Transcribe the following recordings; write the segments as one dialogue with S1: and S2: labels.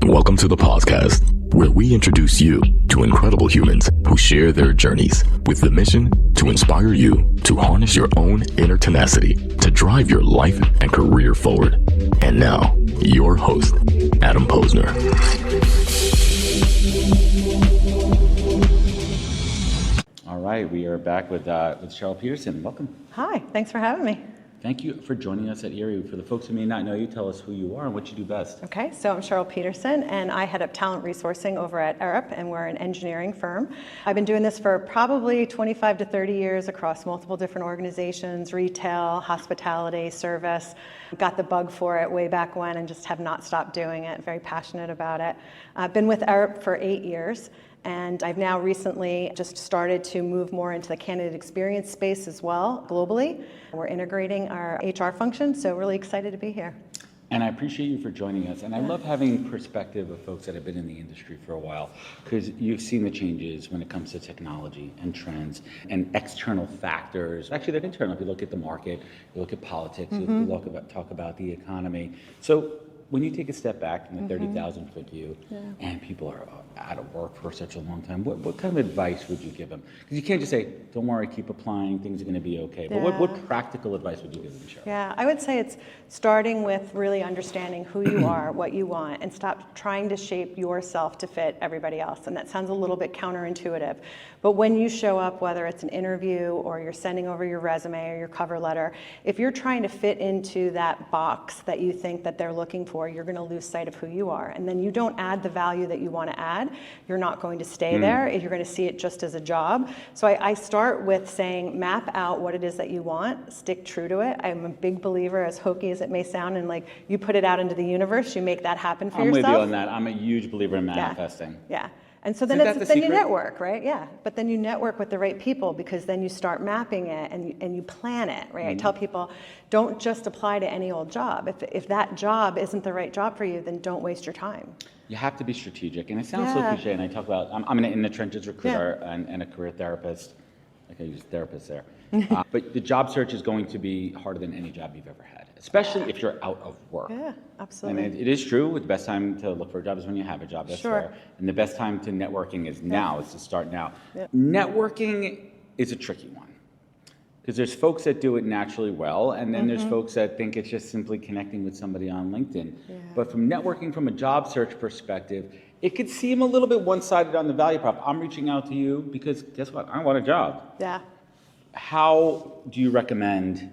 S1: Welcome to the podcast, where we introduce you to incredible humans who share their journeys with the mission to inspire you to harness your own inner tenacity to drive your life and career forward. And now, your host, Adam Posner.
S2: All right, we are back with Cheryl Petersen. Welcome.
S3: Hi, thanks for having me.
S2: Thank you for joining us at ERE. For the folks who may not know you, tell us who you are and what you do best.
S3: Okay, so I'm Cheryl Petersen, and I head up talent resourcing over at ERE, and we're an engineering firm. I've been doing this for probably 25 to 30 years across multiple different organizations, retail, hospitality, service. Got the bug for it way back when and just have not stopped doing it. Very passionate about it. I've been with ERE for 8 years. And I've now recently just started to move more into the candidate experience space as well, globally. We're integrating our HR function, so really excited to be here.
S2: And I appreciate you for joining us. And I love having perspective of folks that have been in the industry for a while, because you've seen the changes when it comes to technology and trends and external factors. Actually, they're internal. If you look at the market, you look at politics, you talk about the economy. So when you take a step back from the 30,000-foot view, and people are out of work for such a long time, what kind of advice would you give them? Because you can't just say, don't worry, keep applying, things are going to be okay. But what practical advice would you give them, Cheryl?
S3: Yeah, I would say it's starting with really understanding who you are, what you want, and stop trying to shape yourself to fit everybody else. And that sounds a little bit counterintuitive. But when you show up, whether it's an interview or you're sending over your resume or your cover letter, if you're trying to fit into that box that you think that they're looking for, you're going to lose sight of who you are. And then you don't add the value that you want to add. You're not going to stay there. You're going to see it just as a job. So I start with saying, map out what it is that you want, stick true to it. I'm a big believer, as hokey as it may sound, and like you put it out into the universe, you make that happen for yourself.
S2: I'm with you on that. I'm a huge believer in manifesting.
S3: Yeah. And so then you network, right? Yeah. But then you network with the right people, because then you start mapping it and you plan it, right? I tell people, don't just apply to any old job. If that job isn't the right job for you, then don't waste your time.
S2: You have to be strategic. And it sounds so cliche, and I talk about, I'm an in the trenches recruiter and a career therapist. I can use therapist there. But the job search is going to be harder than any job you've ever had, especially if you're out of work.
S3: Yeah, absolutely.
S2: And it is true, the best time to look for a job is when you have a job, that's fair. And the best time to networking is now, is to start now. Networking is a tricky one, because there's folks that do it naturally well, and then there's folks that think it's just simply connecting with somebody on LinkedIn. But from networking from a job search perspective, it could seem a little bit one-sided on the value prop. I'm reaching out to you because guess what? I want a job.
S3: Yeah.
S2: How do you recommend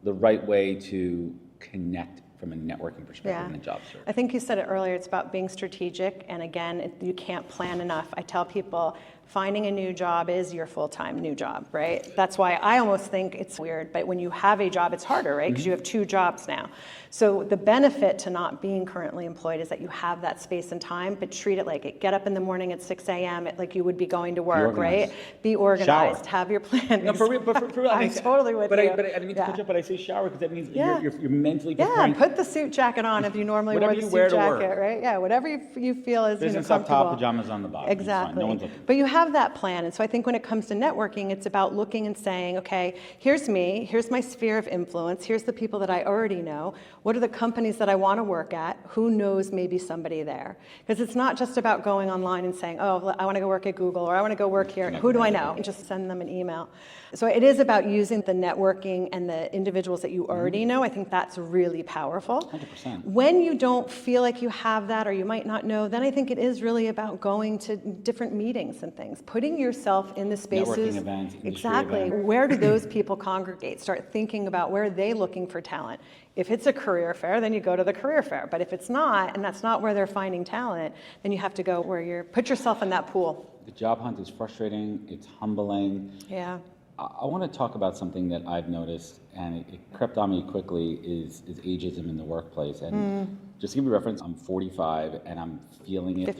S2: the right way to connect from a networking perspective in a job search?
S3: I think you said it earlier, it's about being strategic, and again, you can't plan enough. I tell people, finding a new job is your full-time new job, right? That's why I almost think it's weird, but when you have a job, it's harder, right? Because you have 2 jobs now. So the benefit to not being currently employed is that you have that space and time, but treat it like it. Get up in the morning at 6 a.m. like you would be going to work, right? Be organized.
S2: Shower.
S3: Have your plan.
S2: No, for real.
S3: I'm totally with you.
S2: I didn't mean to put you up, but I say shower because that means you're mentally preparing.
S3: Yeah, put the suit jacket on if you normally wear the suit jacket, right? Yeah, whatever you feel is
S2: business
S3: comfortable.
S2: up top, pajamas on the bottom.
S3: Exactly.
S2: No one's looking.
S3: But you have that plan. And so I think when it comes to networking, it's about looking and saying, okay, here's me, here's my sphere of influence, here's the people that I already know, what are the companies that I want to work at, who knows maybe somebody there? Because it's not just about going online and saying, oh, I want to go work at Google, or I want to go work here, who do I know? And just send them an email. So it is about using the networking and the individuals that you already know. I think that's really powerful.
S2: 100%.
S3: When you don't feel like you have that, or you might not know, then I think it is really about going to different meetings and things, putting yourself in the spaces.
S2: Networking events,
S3: exactly.
S2: events.
S3: Where do those people congregate? Start thinking about where are they looking for talent. If it's a career fair, then you go to the career fair. But if it's not, and that's not where they're finding talent, then you have to go where you're, put yourself in that pool.
S2: The job hunt is frustrating, it's humbling.
S3: Yeah.
S2: I want to talk about something that I've noticed, and it crept on me quickly, is ageism in the workplace. And just to give you a reference, I'm 45, and I'm feeling it
S3: 55.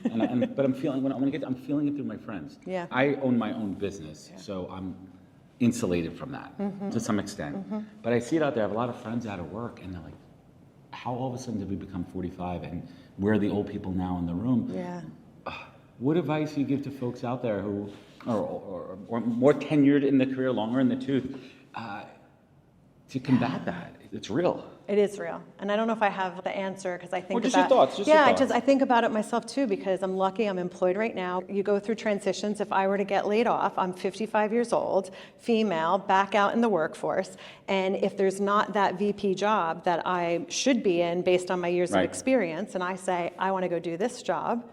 S2: through my, but I'm feeling, I'm feeling it through my friends.
S3: Yeah.
S2: I own my own business, so I'm insulated from that to some extent. But I see it out there. I have a lot of friends out of work, and they're like, how all of a sudden did we become 45, and we're the old people now in the room?
S3: Yeah.
S2: What advice do you give to folks out there who or more tenured in the career, longer in the tooth, to combat that? it's real.
S3: It is real. And I don't know if I have the answer because I think
S2: just
S3: about,
S2: your thoughts, just your thoughts.
S3: I think about it myself too because I'm lucky I'm employed right now. You go through transitions. If I were to get laid off, I'm 55 years old, female, back out in the workforce. And if there's not that VP job that I should be in based on my years of experience, and I say, I want to go do this job,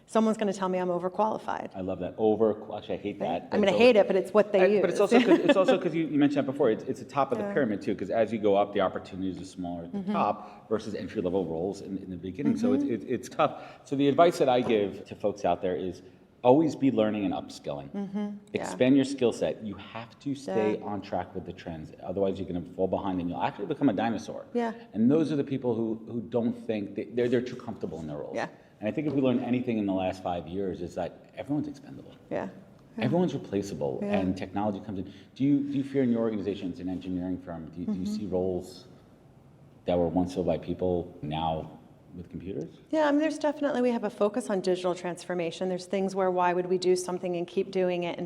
S3: someone's going to tell me I'm overqualified.
S2: I love that. Actually, I hate that.
S3: I hate it, but it's what they use.
S2: But it's also because you mentioned that before. It's the top of the pyramid too. Because as you go up, the opportunities are smaller at the top versus entry level roles in the beginning. So it's tough. So the advice that I give to folks out there is always be learning and upskilling. Expand your skill set. You have to stay on track with the trends. Otherwise, you're going to fall behind and you'll actually become a dinosaur. And those are the people who don't think they're too comfortable in their roles. And I think if we learned anything in the last 5 years is that everyone's expendable. Everyone's replaceable, and technology comes in. Do you fear in your organization, it's an engineering firm, do you see roles that were once filled by people now with computers?
S3: Yeah, there's definitely, we have a focus on digital transformation. There's things where why would we do something and keep doing it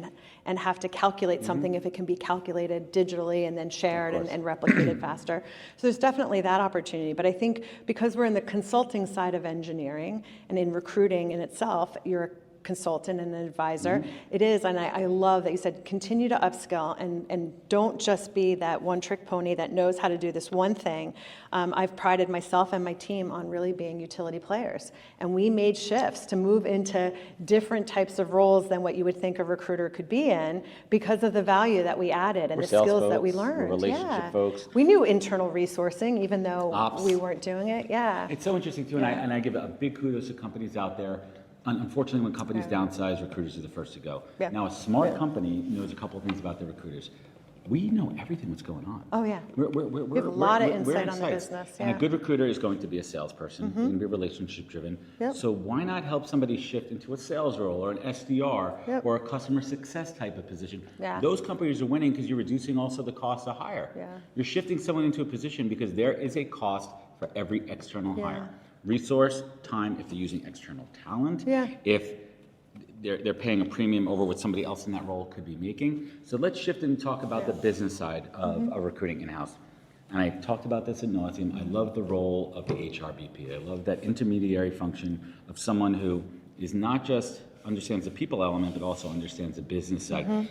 S3: and have to calculate something if it can be calculated digitally and then shared and replicated faster. So there's definitely that opportunity. But I think because we're in the consulting side of engineering and in recruiting in itself, you're a consultant and an advisor. It is, and I love that you said continue to upskill and don't just be that one-trick pony that knows how to do this one thing. I've prided myself and my team on really being utility players, and we made shifts to move into different types of roles than what you would think a recruiter could be in because of the value that we added and the skills that we learned.
S2: Relationship folks.
S3: We knew internal resourcing even though we weren't doing it. It's
S2: so interesting too, and I give a big kudos to companies out there. Unfortunately, when companies downsize, recruiters are the first to go. Now, a smart company knows a couple of things about their recruiters. We know everything that's going on.
S3: We have a lot of insight on the business.
S2: And a good recruiter is going to be a salesperson, going to be relationship driven. So why not help somebody shift into a sales role or an SDR or a customer success type of position? Those companies are winning because you're reducing also the cost to hire. You're shifting someone into a position because there is a cost for every external hire. Resource, time, if they're using external talent, if they're paying a premium over what somebody else in that role could be making. So let's shift and talk about the business side of recruiting in-house. And I talked about this ad nauseum. I love the role of the HRBP. I love that intermediary function of someone who is not just understands the people element, but also understands the business side.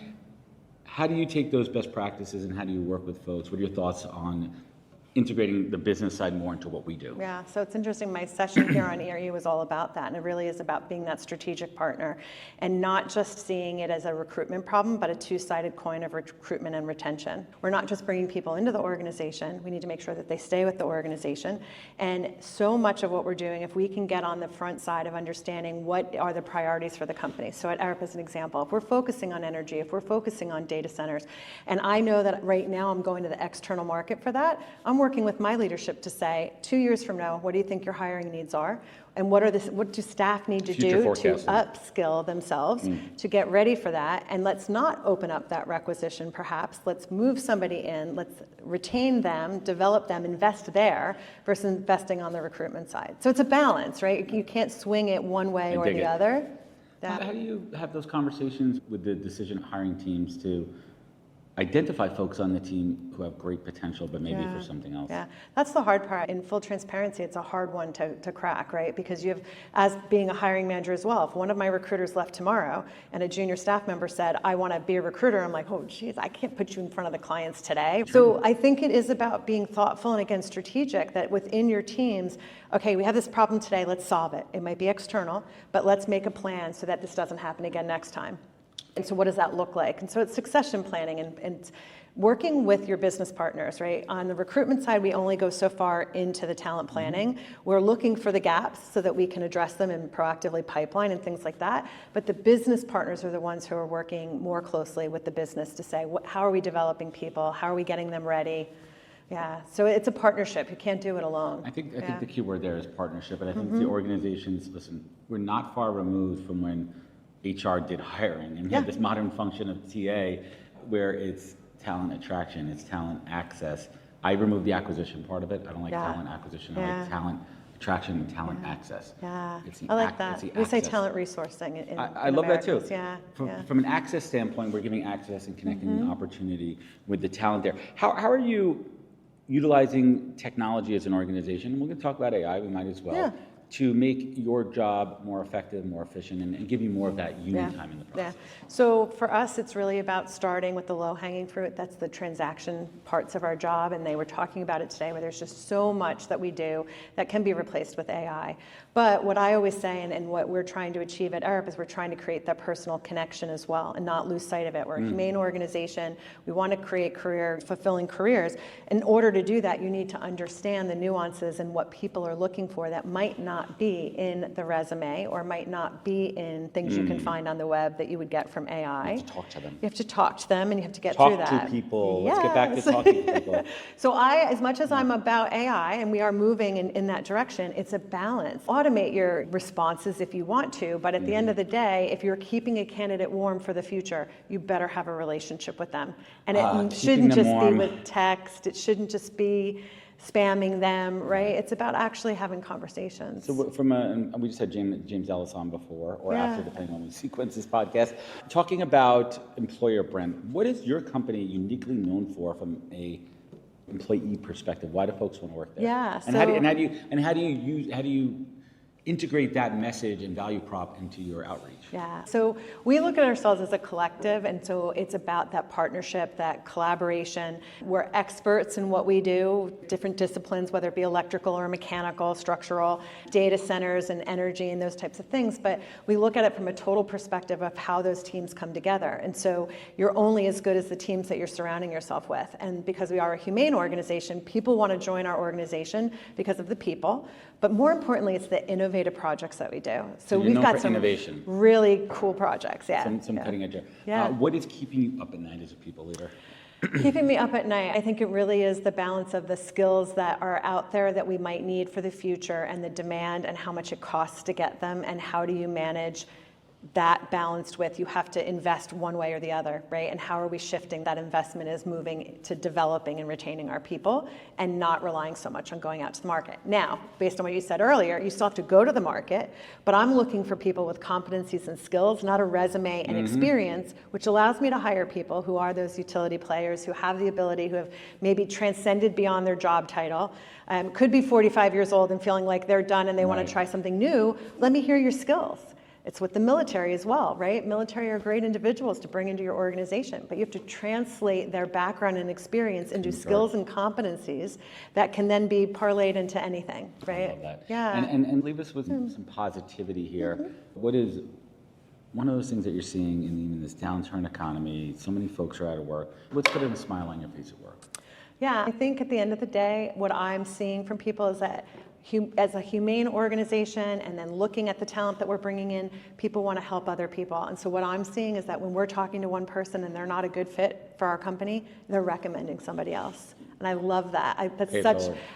S2: How do you take those best practices and how do you work with folks? What are your thoughts on integrating the business side more into what we do?
S3: So it's interesting. My session here on ERE was all about that, and it really is about being that strategic partner and not just seeing it as a recruitment problem, but a two-sided coin of recruitment and retention. We're not just bringing people into the organization. We need to make sure that they stay with the organization. And so much of what we're doing, if we can get on the front side of understanding what are the priorities for the company. So at ERP as an example, if we're focusing on energy, if we're focusing on data centers, and I know that right now I'm going to the external market for that, I'm working with my leadership to say, 2 years from now, what do you think your hiring needs are? And what do staff need to do to upskill themselves to get ready for that? And let's not open up that requisition, perhaps. Let's move somebody in. Let's retain them, develop them, invest there versus investing on the recruitment side. So it's a balance, right? You can't swing it one way or the other.
S2: How do you have those conversations with the decision hiring teams to identify folks on the team who have great potential, but maybe for something else?
S3: That's the hard part. In full transparency, it's a hard one to crack, right? Because you have, as being a hiring manager as well, if one of my recruiters left tomorrow and a junior staff member said, I want to be a recruiter, I'm like, oh, geez, I can't put you in front of the clients today. So I think it is about being thoughtful and, again, strategic, that within your teams, okay, we have this problem today, let's solve it. It might be external, but let's make a plan so that this doesn't happen again next time. And so what does that look like? And so it's succession planning and working with your business partners, right? On the recruitment side, we only go so far into the talent planning. We're looking for the gaps so that we can address them and proactively pipeline and things like that. But the business partners are the ones who are working more closely with the business to say, how are we developing people? How are we getting them ready? So it's a partnership. You can't do it alone.
S2: I think the key word there is partnership. And I think the organizations, listen, we're not far removed from when HR did hiring and had this modern function of TA where it's talent attraction, it's talent access. I removed the acquisition part of it. I don't like talent acquisition. I like talent attraction and talent access.
S3: I like that. We say talent resourcing
S2: I love that too. From an access standpoint, we're giving access and connecting the opportunity with the talent there. How are you utilizing technology as an organization, and we're going to talk about AI, we might as well, to make your job more effective, more efficient, and give you more of that human time in the process.
S3: So for us, it's really about starting with the low-hanging fruit. That's the transaction parts of our job, and they were talking about it today, where there's just so much that we do that can be replaced with AI. But what I always say, and what we're trying to achieve at ERP, is we're trying to create that personal connection as well and not lose sight of it. We're a humane organization. We want to create fulfilling careers. In order to do that, you need to understand the nuances and what people are looking for that might not be in the resume or might not be in things you can find on the web that you would get from AI.
S2: You have to talk to them.
S3: You have to talk to them, and you have to get through that.
S2: Talk to people. Let's get back to talking to people.
S3: So as much as I'm about AI, and we are moving in that direction, it's a balance. Automate your responses if you want to, but at the end of the day, if you're keeping a candidate warm for the future, you better have a relationship with them. And it shouldn't just be with text. It shouldn't just be spamming them, right? It's about actually having conversations.
S2: So we just had James Ellis on before, or after, depending on when we sequence this podcast, talking about employer brand. What is your company uniquely known for from a employee perspective? Why do folks want to work there?
S3: Yeah.
S2: And how do you integrate that message and value prop into your outreach?
S3: Yeah, so we look at ourselves as a collective, and so it's about that partnership, that collaboration. We're experts in what we do, different disciplines, whether it be electrical or mechanical, structural, data centers and energy and those types of things, but we look at it from a total perspective of how those teams come together. And so you're only as good as the teams that you're surrounding yourself with. And because we are a humane organization, people want to join our organization because of the people, but more importantly, it's the innovative projects that we do. So we've got some
S2: innovation.
S3: Really cool projects,
S2: Some cutting edge. What is keeping you up at night as a people leader?
S3: Keeping me up at night, I think it really is the balance of the skills that are out there that we might need for the future, and the demand and how much it costs to get them, and how do you manage that balanced with, you have to invest one way or the other, right? And how are we shifting that investment is moving to developing and retaining our people and not relying so much on going out to the market. Now, based on what you said earlier, you still have to go to the market, but I'm looking for people with competencies and skills, not a resume and experience, which allows me to hire people who are those utility players, who have the ability, who have maybe transcended beyond their job title, could be 45 years old and feeling like they're done and they want to try something new. Let me hear your skills. It's with the military as well, right? Military are great individuals to bring into your organization, but you have to translate their background and experience into skills and competencies that can then be parlayed into anything, right?
S2: I love that.
S3: Yeah.
S2: And leave us with some positivity here. What is one of those things that you're seeing in this downturn economy? So many folks are out of work. Let's put a smile on your face at work.
S3: Yeah, I think at the end of the day, what I'm seeing from people is that as a humane organization, and then looking at the talent that we're bringing in, people want to help other people. And so what I'm seeing is that when we're talking to one person and they're not a good fit for our company, they're recommending somebody else. And I love that.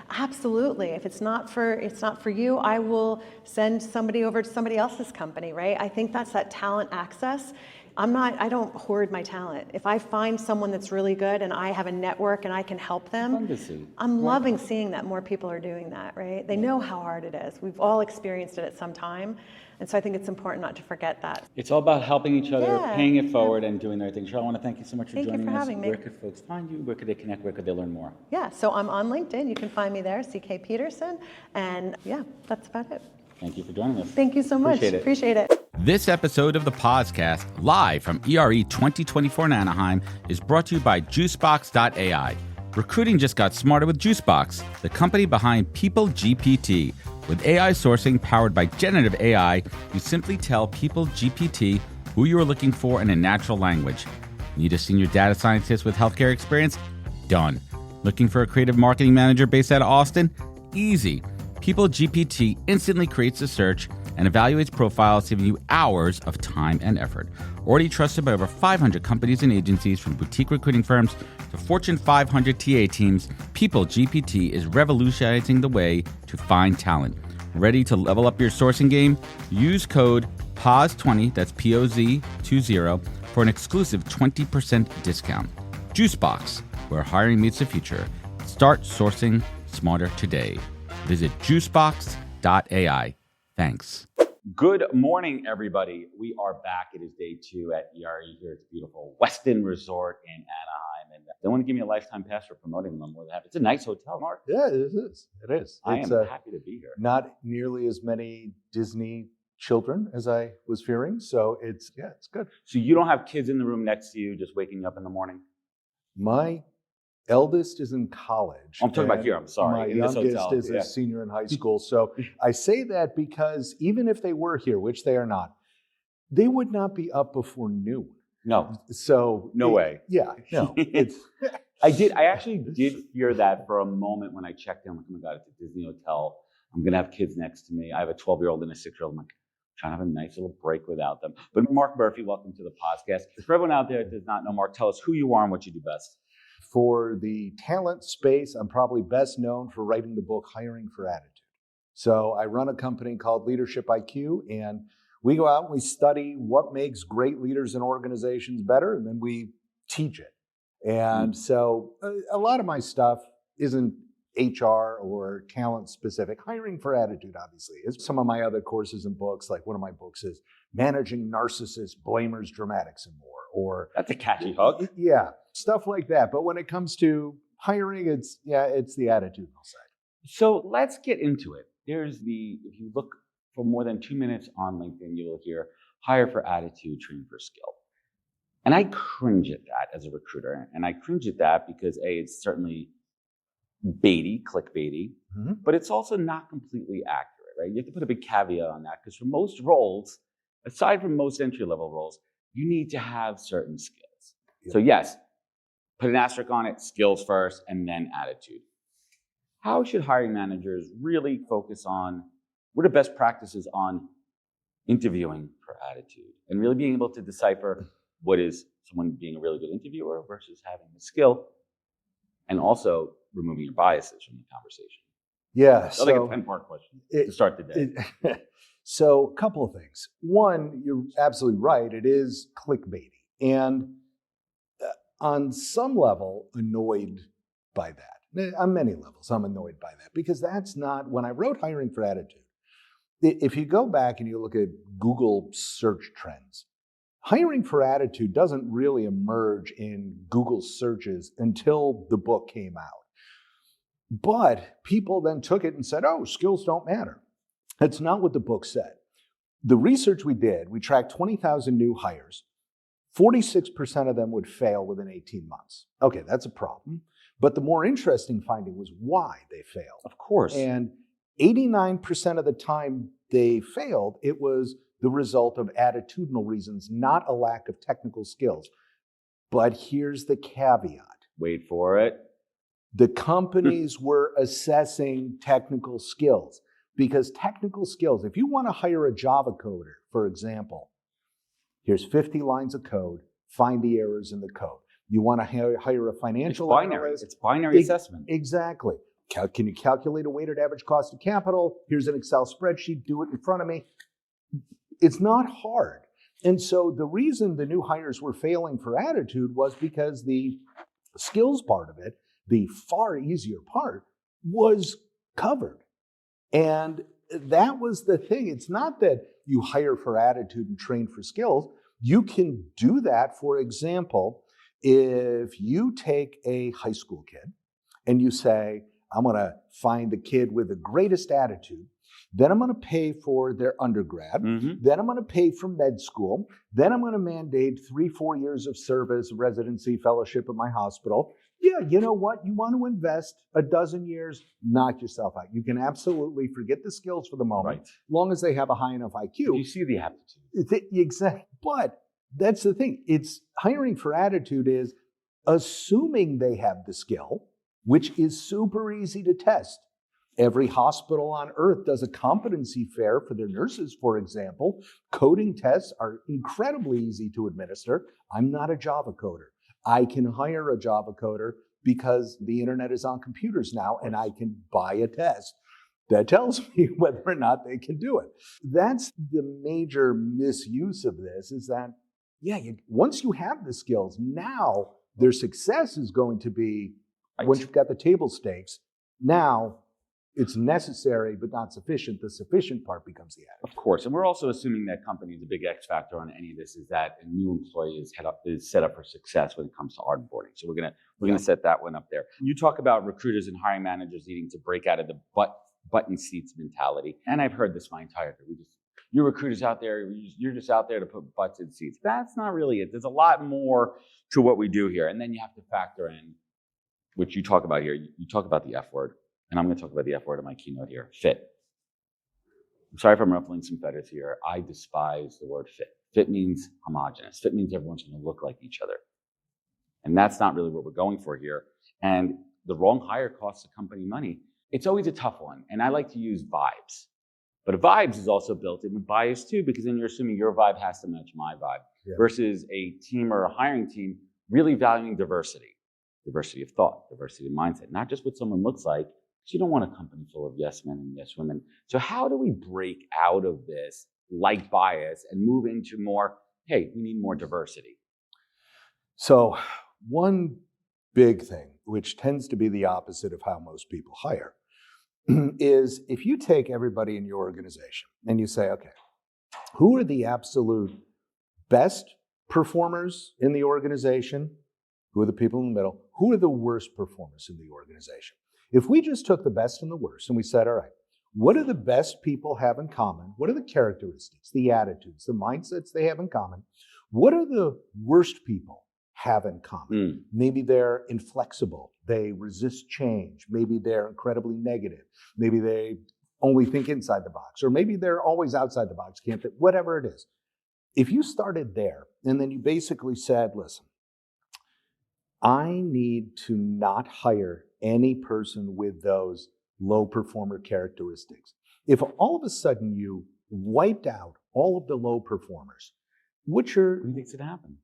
S3: Absolutely. If it's not for you, I will send somebody over to somebody else's company, right? I think that's that talent access. I don't hoard my talent. If I find someone that's really good and I have a network and I can help them, I'm loving seeing that more people are doing that, right? They know how hard it is. We've all experienced it at some time. And so I think it's important not to forget that.
S2: It's all about helping each other, paying it forward, and doing the right thing. Cheryl, I want to thank you so much for joining us. Thank you for having me. Where could folks find you? Where could they connect? Where could they learn more? Yeah, so I'm on LinkedIn. You can find me there, CK Petersen. And yeah, that's about it. Thank you for joining us. Thank you so much. Appreciate it.
S4: This episode of the podcast, live from ERE 2024 in Anaheim, is brought to you by Juicebox.ai. Recruiting just got smarter with Juicebox, the company behind People GPT. With AI sourcing powered by generative AI, you simply tell People GPT who you are looking for in a natural language. Need a senior data scientist with healthcare experience? Done. Looking for a creative marketing manager based out of Austin? Easy. People GPT instantly creates a search and evaluates profiles, saving you hours of time and effort. Already trusted by over 500 companies and agencies, from boutique recruiting firms to Fortune 500 TA teams, People GPT is revolutionizing the way to find talent. Ready to level up your sourcing game? Use code POZ20, that's POZ20, for an exclusive 20% discount. Juicebox, where hiring meets the future. Start sourcing smarter today. Visit juicebox.ai. Thanks.
S2: Good morning, everybody. We are back. It is day 2 at ERE here at the beautiful Westin Resort in Anaheim. And they want to give me a lifetime pass for promoting them. I'm more than happy. It's a nice hotel, Mark.
S5: Yeah, it is. It is.
S2: I am happy to be here.
S5: Not nearly as many Disney children as I was fearing. So it's good.
S2: So you don't have kids in the room next to you just waking you up in the morning?
S5: My eldest is in college.
S2: I'm talking about here, I'm sorry.
S5: My
S2: in this
S5: youngest
S2: hotel.
S5: is a senior in high school. So I say that because even if they were here, which they are not, they would not be up before noon.
S2: No.
S5: So
S2: no way.
S5: Yeah, no. It's
S2: I actually did fear that for a moment when I checked in. I'm like, oh my God, it's a Disney hotel. I'm going to have kids next to me. I have a 12-year-old and a 6-year-old. I'm like, trying to have a nice little break without them. But Mark Murphy, welcome to the podcast. For everyone out there that does not know Mark, tell us who you are and what you do best.
S5: For the talent space, I'm probably best known for writing the book Hiring for Attitude. So I run a company called Leadership IQ, and we go out and we study what makes great leaders in organizations better, and then we teach it. And so a lot of my stuff isn't HR or talent specific. Hiring for Attitude, obviously, is some of my other courses and books. Like one of my books is Managing Narcissists, Blamers, Dramatics, and More. Or
S2: that's a catchy hook.
S5: Yeah, stuff like that. But when it comes to hiring, it's the attitudinal side.
S2: So let's get into it. If you look for more than 2 minutes on LinkedIn, you will hear hire for attitude, train for skill. And I cringe at that as a recruiter. And I cringe at that because it's certainly clickbaity, but it's also not completely accurate, right? You have to put a big caveat on that because for most roles, aside from most entry-level roles, you need to have certain skills. Yeah. So yes, put an asterisk on it, skills first, and then attitude. How should hiring managers really focus on, what are best practices on interviewing for attitude and really being able to decipher what is someone being a really good interviewer versus having the skill, and also removing your biases from the conversation?
S5: Yeah.
S2: So like a 10-part question to start the day.
S5: So a couple of things. One, you're absolutely right. It is clickbaity. And on some level, annoyed by that. On many levels, I'm annoyed by that because that's not, when I wrote Hiring for Attitude, if you go back and you look at Google search trends, Hiring for Attitude doesn't really emerge in Google searches until the book came out. But people then took it and said, oh, skills don't matter. That's not what the book said. The research we did, we tracked 20,000 new hires. 46% of them would fail within 18 months. Okay, that's a problem. But the more interesting finding was why they failed.
S2: Of course.
S5: And 89% of the time they failed, it was the result of attitudinal reasons, not a lack of technical skills. But here's the caveat.
S2: Wait for it.
S5: The companies were assessing technical skills. Because technical skills, if you want to hire a Java coder, for example, here's 50 lines of code, find the errors in the code. You want to hire a financial analyst.
S2: It's binary assessment.
S5: Exactly. Can you calculate a weighted average cost of capital? Here's an Excel spreadsheet, do it in front of me. It's not hard. And so the reason the new hires were failing for attitude was because the skills part of it, the far easier part, was covered. And that was the thing. It's not that you hire for attitude and train for skills. You can do that, for example, if you take a high school kid and you say, I'm going to find the kid with the greatest attitude, then I'm going to pay for their undergrad, then I'm going to pay for med school, then I'm going to mandate 3-4 years of service, residency, fellowship at my hospital. Yeah, you know what? You want to invest a dozen years, knock yourself out. You can absolutely forget the skills for the moment, as long as they have a high enough IQ.
S2: You see the aptitude.
S5: Exactly. But that's the thing. It's hiring for attitude is assuming they have the skill, which is super easy to test. Every hospital on earth does a competency fair for their nurses, for example. Coding tests are incredibly easy to administer. I'm not a Java coder. I can hire a Java coder because the internet is on computers now, and I can buy a test that tells me whether or not they can do it. That's the major misuse of this, is that, once you have the skills, now their success is going to be, once you've got the table stakes, now it's necessary but not sufficient. The sufficient part becomes the attitude.
S2: Of course, and we're also assuming that companies, a big X factor on any of this is that a new employee is set up for success when it comes to onboarding. So we're gonna set that one up there. You talk about recruiters and hiring managers needing to break out of the button seats mentality, and I've heard this my entire career. You recruiters out there, you're just out there to put butts in seats. That's not really it. There's a lot more to what we do here, and then you have to factor in, which you talk about here. You talk about the F word. And I'm going to talk about the F word in my keynote here, fit. I'm sorry if I'm ruffling some feathers here. I despise the word fit. Fit means homogenous. Fit means everyone's going to look like each other. And that's not really what we're going for here. And the wrong hire costs the company money. It's always a tough one. And I like to use vibes. But vibes is also built in with bias too, because then you're assuming your vibe has to match my vibe versus a team or a hiring team really valuing diversity. Diversity of thought, diversity of mindset, not just what someone looks like. So you don't want a company full of yes men and yes women. So how do we break out of this like bias and move into more, hey, we need more diversity?
S5: So one big thing, which tends to be the opposite of how most people hire, is if you take everybody in your organization and you say, okay, who are the absolute best performers in the organization? Who are the people in the middle? Who are the worst performers in the organization? If we just took the best and the worst and we said, all right, what do the best people have in common? What are the characteristics, the attitudes, the mindsets they have in common? What are the worst people have in common? Maybe they're inflexible. They resist change. Maybe they're incredibly negative. Maybe they only think inside the box, or maybe they're always outside the box, can't think, whatever it is. If you started there and then you basically said, listen, I need to not hire any person with those low performer characteristics. If all of a sudden you wiped out all of the low performers, what do
S2: you think's going to happen?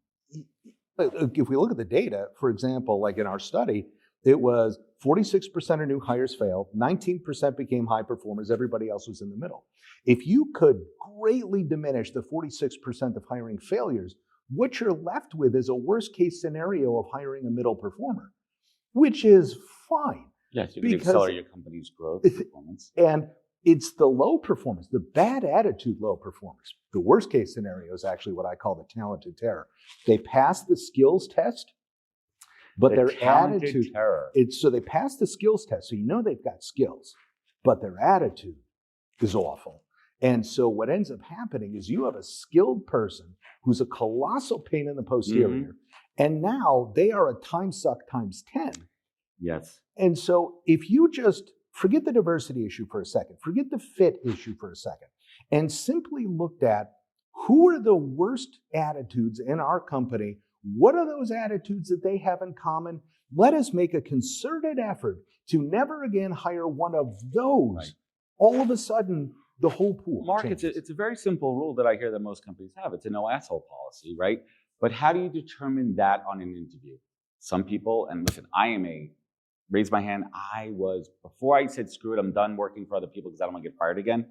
S5: If we look at the data, for example, like in our study, it was 46% of new hires failed, 19% became high performers, everybody else was in the middle. If you could greatly diminish the 46% of hiring failures, what you're left with is a worst case scenario of hiring a middle performer, which is fine.
S2: Yes, you can accelerate your company's growth performance.
S5: And it's the low performance, the bad attitude low performers. The worst case scenario is actually what I call the talented terror. They pass the skills test, but their attitude, so they pass the skills test, so you know they've got skills, but their attitude is awful. And so what ends up happening is you have a skilled person who's a colossal pain in the posterior, and now they are a time suck times 10.
S2: Yes.
S5: And so if you just forget the diversity issue for a second, forget the fit issue for a second, and simply looked at who are the worst attitudes in our company, what are those attitudes that they have in common? Let us make a concerted effort to never again hire one of those. Right. All of a sudden, the whole pool
S2: Mark,
S5: changes.
S2: it's a very simple rule that I hear that most companies have. It's a no asshole policy, right? But how do you determine that on an interview? Some people, and listen, raise my hand, before I said, screw it, I'm done working for other people because I don't want to get fired again,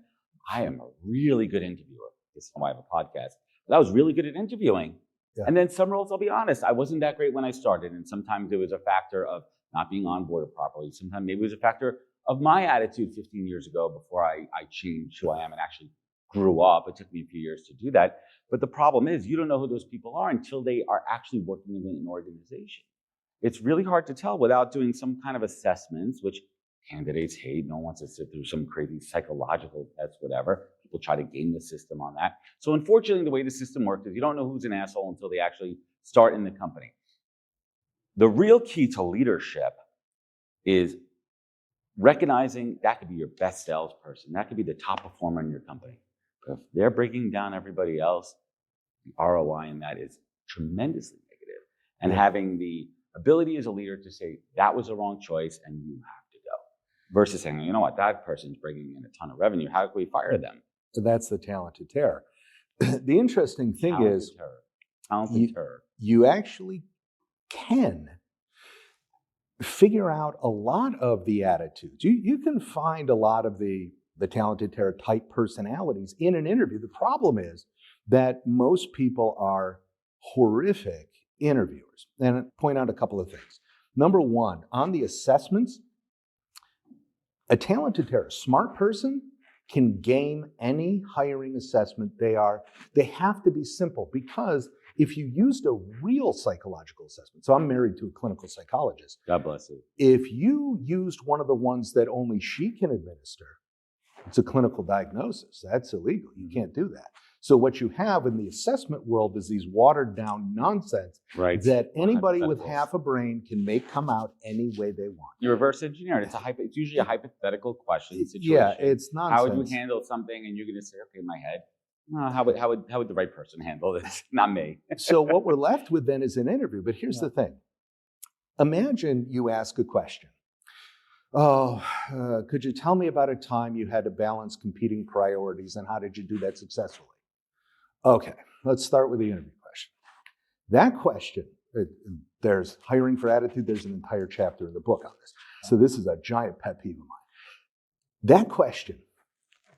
S2: I am a really good interviewer. This is why I have a podcast. But I was really good at interviewing. Yeah. And then some roles, I'll be honest, I wasn't that great when I started. And sometimes it was a factor of not being onboarded properly. Sometimes maybe it was a factor of my attitude 15 years ago before I changed who I am and actually grew up. It took me a few years to do that. But the problem is you don't know who those people are until they are actually working in an organization. It's really hard to tell without doing some kind of assessments, which candidates hate. No one wants to sit through some crazy psychological test, whatever. People try to game the system on that. So unfortunately, the way the system works is you don't know who's an asshole until they actually start in the company. The real key to leadership is recognizing that could be your best salesperson. That could be the top performer in your company. But if they're breaking down everybody else, the ROI in that is tremendously negative. And having the ability as a leader to say, that was a wrong choice and you have to go. Versus saying, you know what, that person's bringing in a ton of revenue. How can we fire them?
S5: So that's the talented terror. The interesting thing is, you actually can figure out a lot of the attitudes. You can find a lot of the talented terror type personalities in an interview. The problem is that most people are horrific interviewers. And I'll point out a couple of things. Number one, on the assessments, A talented terrorist, smart person can game any hiring assessment they have to be simple, because if you used a real psychological assessment, so I'm married to a clinical psychologist.
S2: God bless you.
S5: If you used one of the ones that only she can administer, it's a clinical diagnosis. That's illegal. You can't do that. So what you have in the assessment world is these watered down nonsense that anybody with half a brain can make come out any way they want.
S2: You reverse engineer it. It's usually a hypothetical question situation.
S5: Yeah, it's nonsense.
S2: How would you handle something? And you're going to say, okay, in my head, how would the right person handle this? Not me.
S5: So what we're left with then is an interview. But here's the thing. Imagine you ask a question. Could you tell me about a time you had to balance competing priorities, and how did you do that successfully? Okay, let's start with the interview question. That question, there's hiring for attitude. There's an entire chapter in the book on this. So this is a giant pet peeve of mine. That question,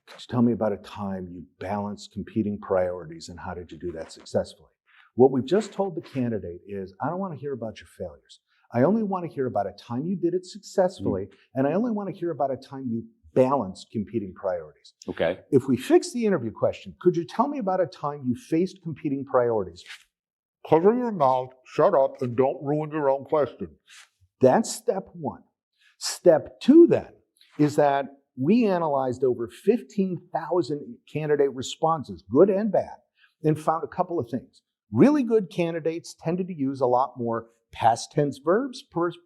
S5: could you tell me about a time you balanced competing priorities, and how did you do that successfully? What we've just told the candidate is, I don't want to hear about your failures. I only want to hear about a time you did it successfully, and I only want to hear about a time you balanced competing priorities.
S2: Okay.
S5: If we fix the interview question, could you tell me about a time you faced competing priorities? Cover your mouth, shut up, and don't ruin your own question. That's step one. Step two then is that we analyzed over 15,000 candidate responses, good and bad, and found a couple of things. Really good candidates tended to use a lot more past tense verbs,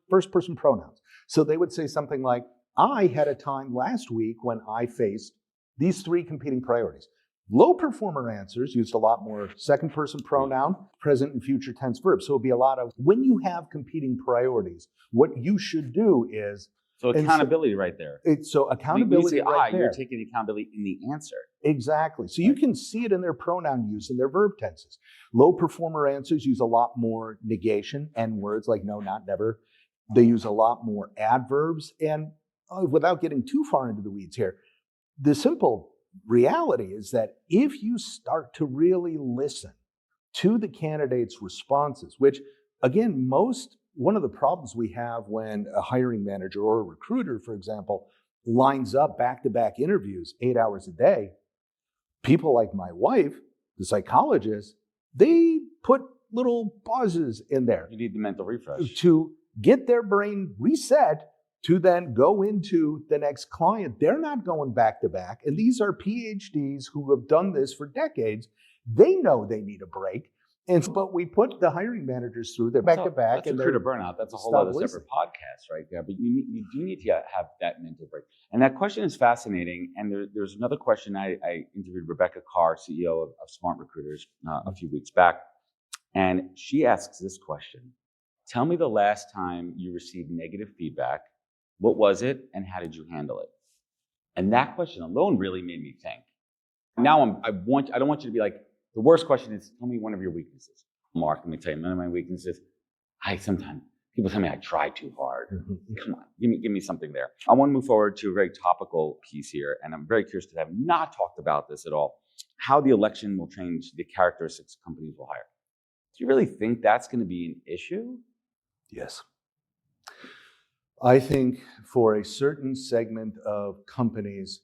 S5: first person pronouns. So they would say something like, I had a time last week when I faced these three competing priorities. Low performer answers used a lot more second person pronoun, present and future tense verbs. So it'd be a lot of, when you have competing priorities, what you should do is.
S2: So accountability right there.
S5: So accountability right there.
S2: You're taking accountability in the answer.
S5: Exactly. So you can see it in their pronoun use and their verb tenses. Low performer answers use a lot more negation and words like no, not, never. They use a lot more adverbs. And without getting too far into the weeds here, the simple reality is that if you start to really listen to the candidate's responses, which again, one of the problems we have when a hiring manager or a recruiter, for example, lines up back-to-back interviews 8 hours a day, people like my wife, the psychologist, they put little pauses in there.
S2: You need the mental refresh.
S5: To get their brain reset to then go into the next client. They're not going back-to-back. And these are PhDs who have done this for decades. They know they need a break. But we put the hiring managers through, they're back-to-back.
S2: That's recruiter burnout. That's a whole other separate podcast right there. But you do need to have that mental break. And that question is fascinating. And there's another question. I interviewed Rebecca Carr, CEO of Smart Recruiters, a few weeks back. And she asks this question. Tell me the last time you received negative feedback. What was it, and how did you handle it? And that question alone really made me think. Now I don't want you to be like, the worst question is, tell me one of your weaknesses. Mark, let me tell you, none of my weaknesses. Sometimes people tell me I try too hard. Come on, give me something there. I want to move forward to a very topical piece here, and I'm very curious, because I have not talked about this at all, how the election will change the characteristics companies will hire. Do you really think that's going to be an issue?
S5: Yes. I think for a certain segment of companies,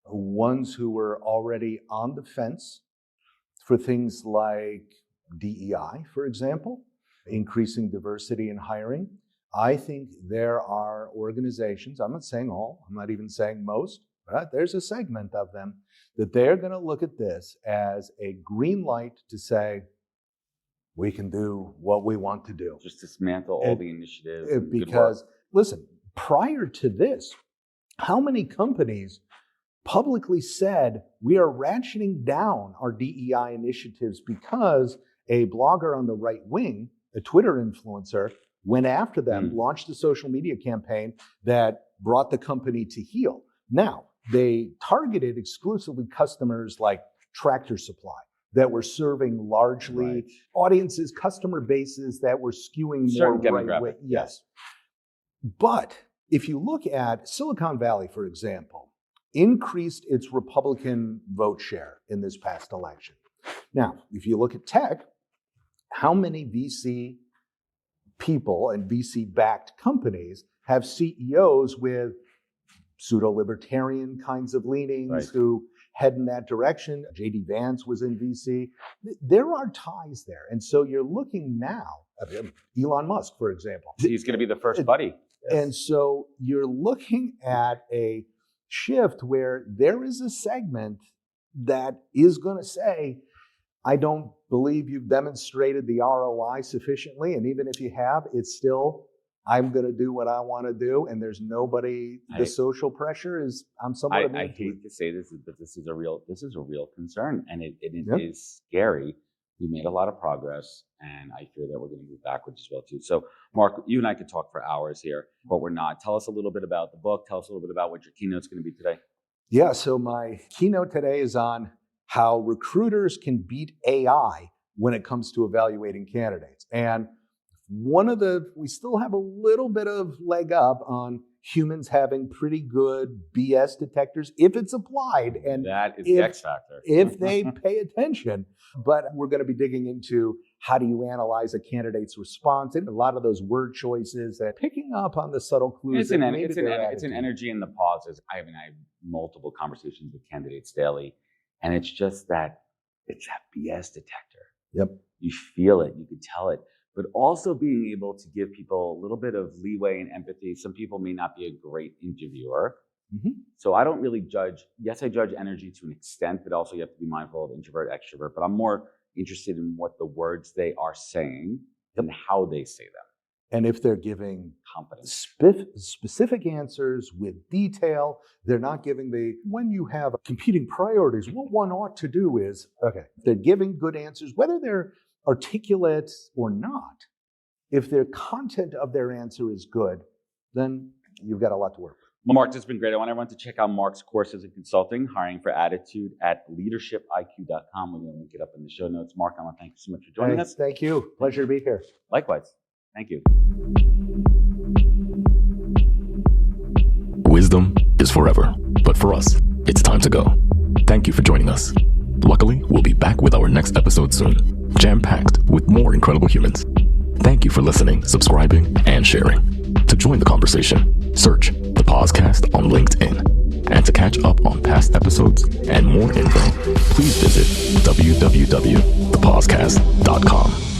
S5: ones who were already on the fence for things like DEI, for example, increasing diversity in hiring, I think there are organizations, I'm not saying all, I'm not even saying most, but there's a segment of them that they're going to look at this as a green light to say, we can do what we want to do.
S2: Just dismantle all the initiatives.
S5: Because, listen, prior to this, how many companies publicly said we are ratcheting down our DEI initiatives because a blogger on the right wing, a Twitter influencer, went after them, launched a social media campaign that brought the company to heel. Now, they targeted exclusively customers like Tractor Supply that were serving largely audiences, customer bases that were skewing
S2: certain
S5: more right way.
S2: Yes.
S5: But if you look at Silicon Valley, for example, increased its Republican vote share in this past election. Now, if you look at tech, how many VC people and VC-backed companies have CEOs with pseudo-libertarian kinds of leanings who head in that direction. J.D. Vance was in VC. There are ties there. And so you're looking now at Elon Musk, for example.
S2: He's going to be the first buddy.
S5: Yes. And so you're looking at a shift where there is a segment that is going to say, I don't believe you've demonstrated the ROI sufficiently. And even if you have, it's still, I'm going to do what I want to do. And there's nobody, the social pressure is, I'm somewhat
S2: I hate to say this, but this is a real concern. And it is scary. We made a lot of progress, and I fear that we're going to move backwards as well, too. So, Mark, you and I could talk for hours here, but we're not. Tell us a little bit about the book. Tell us a little bit about what your keynote's going to be today.
S5: Yeah, so my keynote today is on how recruiters can beat AI when it comes to evaluating candidates. And we still have a little bit of leg up on humans having pretty good BS detectors if it's applied. And
S2: that is the X factor.
S5: If they pay attention. But we're going to be digging into how do you analyze a candidate's response and a lot of those word choices that picking up on the subtle clues.
S2: It's an energy in the pauses. I have multiple conversations with candidates daily, and it's just that it's that BS detector.
S5: Yep.
S2: You feel it, you can tell it, but also being able to give people a little bit of leeway and empathy. Some people may not be a great interviewer. Mm-hmm. So I don't really judge. Yes, I judge energy to an extent, but also you have to be mindful of introvert, extrovert. But I'm more interested in what the words they are saying and how they say them.
S5: And if they're giving
S2: confidence,
S5: specific answers with detail, they're not giving when you have competing priorities, what one ought to do is, they're giving good answers, whether they're articulate or not. If their content of their answer is good, then you've got a lot to work with.
S2: Well, Mark, this has been great. I want everyone to check out Mark's courses in consulting, hiring for attitude at leadershipiq.com. We're going to link it up in the show notes. Mark, I want to thank you so much for joining us.
S5: Thank you. Pleasure to be here.
S2: Likewise. Thank you.
S1: Wisdom is forever, but for us, it's time to go. Thank you for joining us. Luckily, we'll be back with our next episode soon, jam-packed with more incredible humans. Thank you for listening, subscribing, and sharing. To join the conversation, search the podcast on LinkedIn. And to catch up on past episodes and more info, please visit www.thepodcast.com.